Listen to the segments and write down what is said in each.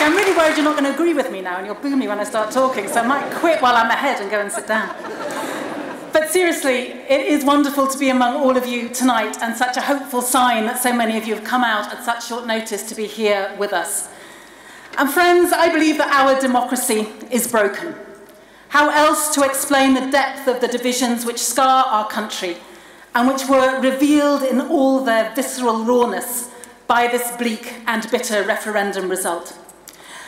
Okay, I'm really worried you're not going to agree with me now and you'll boo me when I start talking, so I might quit while I'm ahead and go and sit down. But seriously, it is wonderful to be among all of you tonight, and such a hopeful sign that so many of you have come out at such short notice to be here with us. And friends, I believe that our democracy is broken. How else to explain the depth of the divisions which scar our country and which were revealed in all their visceral rawness by this bleak and bitter referendum result?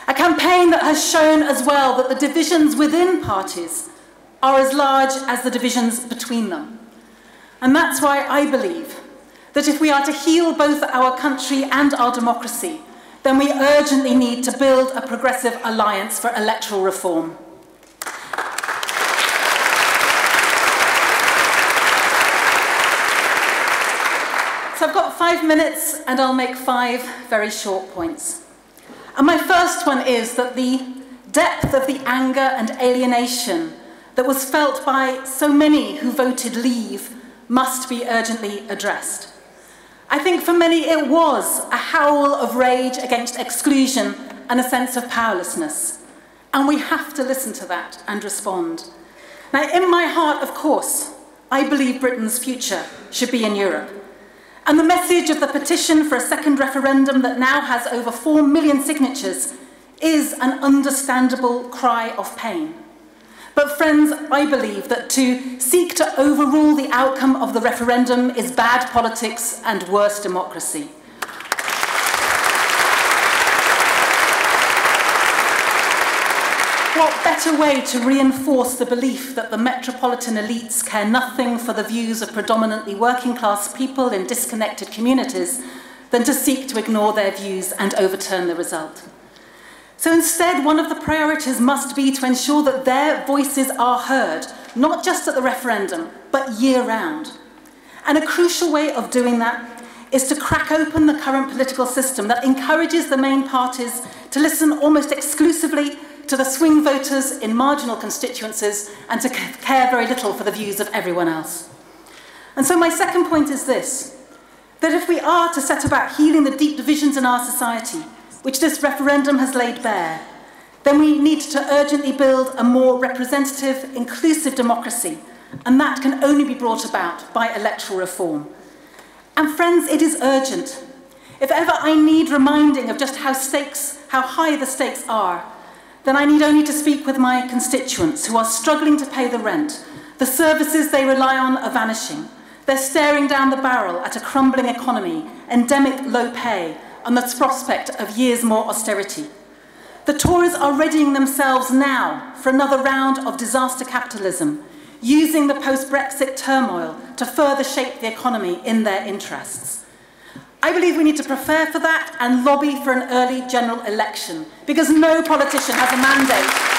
A campaign that has shown as well that the divisions within parties are as large as the divisions between them. And that's why I believe that if we are to heal both our country and our democracy, then we urgently need to build a progressive alliance for electoral reform. So I've got 5 minutes and I'll make 5 very short points. And my first one is that the depth of the anger and alienation that was felt by so many who voted leave must be urgently addressed. I think for many it was a howl of rage against exclusion and a sense of powerlessness. And we have to listen to that and respond. Now, in my heart, of course, I believe Britain's future should be in Europe. And the message of the petition for a second referendum that now has over 4 million signatures is an understandable cry of pain. But friends, I believe that to seek to overrule the outcome of the referendum is bad politics and worse democracy. What better way to reinforce the belief that the metropolitan elites care nothing for the views of predominantly working class people in disconnected communities than to seek to ignore their views and overturn the result? So instead, one of the priorities must be to ensure that their voices are heard, not just at the referendum, but year-round. And a crucial way of doing that is to crack open the current political system that encourages the main parties to listen almost exclusively to the swing voters in marginal constituencies and to care very little for the views of everyone else. And so my second point is this, that if we are to set about healing the deep divisions in our society, which this referendum has laid bare, then we need to urgently build a more representative, inclusive democracy, and that can only be brought about by electoral reform. And friends, it is urgent. If ever I need reminding of just how high the stakes are, then I need only to speak with my constituents who are struggling to pay the rent. The services they rely on are vanishing. They're staring down the barrel at a crumbling economy, endemic low pay, and the prospect of years more austerity. The Tories are readying themselves now for another round of disaster capitalism, using the post-Brexit turmoil to further shape the economy in their interests. I believe we need to prepare for that and lobby for an early general election, because no politician has a mandate.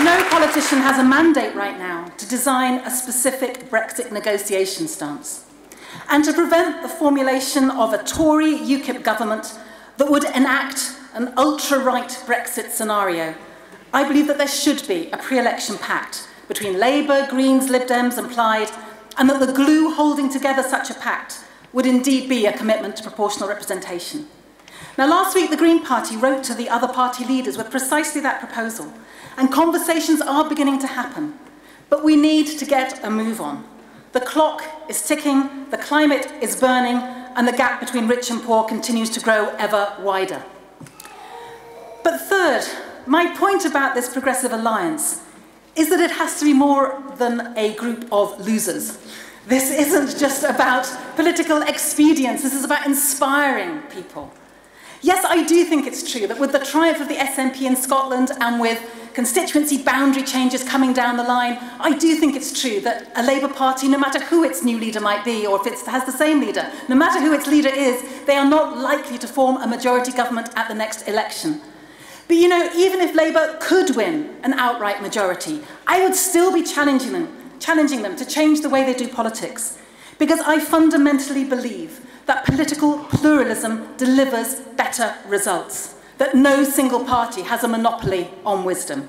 No politician has a mandate right now to design a specific Brexit negotiation stance and to prevent the formulation of a Tory UKIP government that would enact an ultra-right Brexit scenario. I believe that there should be a pre-election pact between Labour, Greens, Lib Dems and Plaid, and that the glue holding together such a pact would indeed be a commitment to proportional representation. Now, last week the Green Party wrote to the other party leaders with precisely that proposal, and conversations are beginning to happen. But we need to get a move on. The clock is ticking, the climate is burning, and the gap between rich and poor continues to grow ever wider. But third, my point about this progressive alliance is that it has to be more than a group of losers. This isn't just about political expedience, this is about inspiring people. Yes, I do think it's true that with the triumph of the SNP in Scotland and with constituency boundary changes coming down the line, I do think it's true that a Labour Party, no matter who its new leader might be, or if it has the same leader, no matter who its leader is, they are not likely to form a majority government at the next election. But you know, even if Labour could win an outright majority, I would still be challenging them to change the way they do politics, because I fundamentally believe that political pluralism delivers better results, that no single party has a monopoly on wisdom.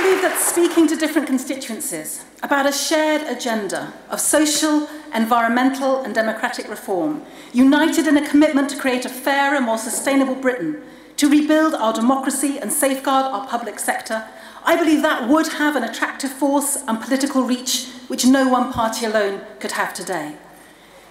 believe that speaking to different constituencies about a shared agenda of social, environmental and democratic reform, united in a commitment to create a fairer, more sustainable Britain, to rebuild our democracy and safeguard our public sector, I believe that would have an attractive force and political reach which no one party alone could have today.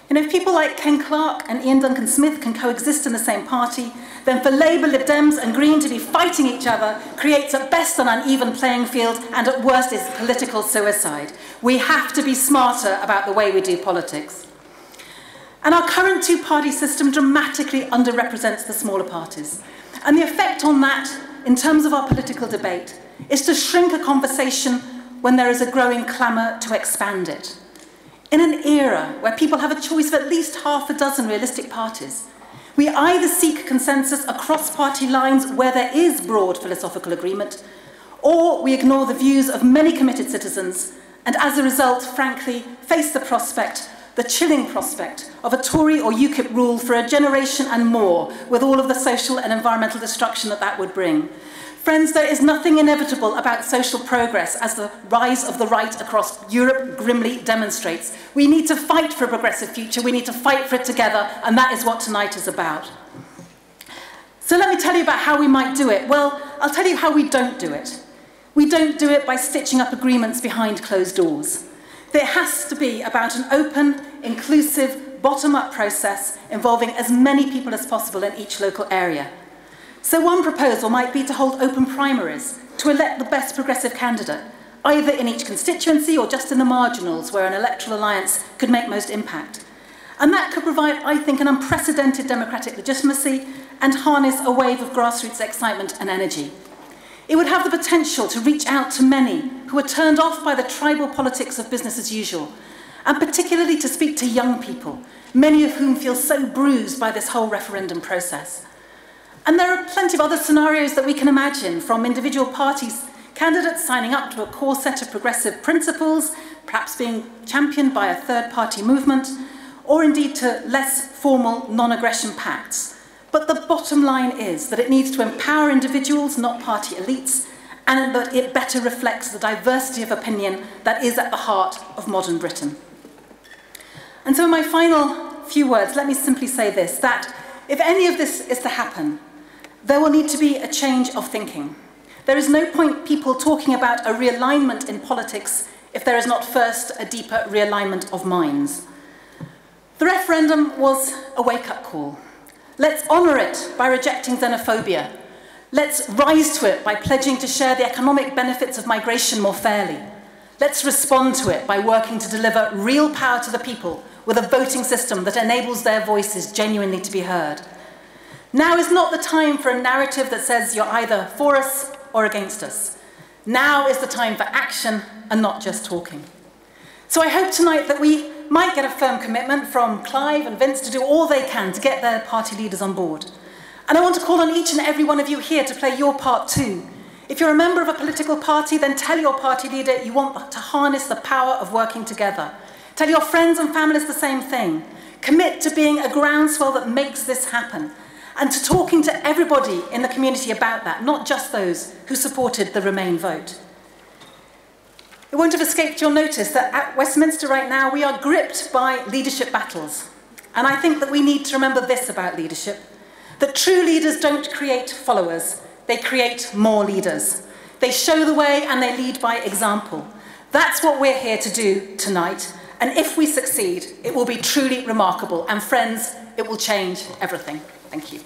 And if people like Ken Clarke and Ian Duncan Smith can coexist in the same party, then for Labour, Lib Dems and Green to be fighting each other creates at best an uneven playing field and at worst is political suicide. We have to be smarter about the way we do politics. And our current two-party system dramatically underrepresents the smaller parties. And the effect on that, in terms of our political debate, is to shrink a conversation when there is a growing clamour to expand it. In an era where people have a choice of at least half a dozen realistic parties, we either seek consensus across party lines where there is broad philosophical agreement, or we ignore the views of many committed citizens and as a result, frankly, face the prospect, the chilling prospect, of a Tory or UKIP rule for a generation and more, with all of the social and environmental destruction that that would bring. Friends, there is nothing inevitable about social progress as the rise of the right across Europe grimly demonstrates. We need to fight for a progressive future, we need to fight for it together, and that is what tonight is about. So let me tell you about how we might do it. Well, I'll tell you how we don't do it. We don't do it by stitching up agreements behind closed doors. There has to be about an open, inclusive, bottom-up process involving as many people as possible in each local area. So one proposal might be to hold open primaries to elect the best progressive candidate, either in each constituency or just in the marginals where an electoral alliance could make most impact. And that could provide, I think, an unprecedented democratic legitimacy and harness a wave of grassroots excitement and energy. It would have the potential to reach out to many who are turned off by the tribal politics of business as usual, and particularly to speak to young people, many of whom feel so bruised by this whole referendum process. And there are plenty of other scenarios that we can imagine, from individual parties, candidates signing up to a core set of progressive principles, perhaps being championed by a third-party movement, or indeed to less formal non-aggression pacts. But the bottom line is that it needs to empower individuals, not party elites, and that it better reflects the diversity of opinion that is at the heart of modern Britain. And so in my final few words, let me simply say this, that if any of this is to happen, there will need to be a change of thinking. There is no point people talking about a realignment in politics if there is not first a deeper realignment of minds. The referendum was a wake-up call. Let's honour it by rejecting xenophobia. Let's rise to it by pledging to share the economic benefits of migration more fairly. Let's respond to it by working to deliver real power to the people with a voting system that enables their voices genuinely to be heard. Now is not the time for a narrative that says you're either for us or against us. Now is the time for action and not just talking. So I hope tonight that we might get a firm commitment from Clive and Vince to do all they can to get their party leaders on board. And I want to call on each and every one of you here to play your part too. If you're a member of a political party, then tell your party leader you want to harness the power of working together. Tell your friends and families the same thing. Commit to being a groundswell that makes this happen, and to talking to everybody in the community about that, not just those who supported the Remain vote. It won't have escaped your notice that at Westminster right now we are gripped by leadership battles. And I think that we need to remember this about leadership, that true leaders don't create followers, they create more leaders. They show the way and they lead by example. That's what we're here to do tonight. And if we succeed, it will be truly remarkable. And friends, it will change everything. Thank you.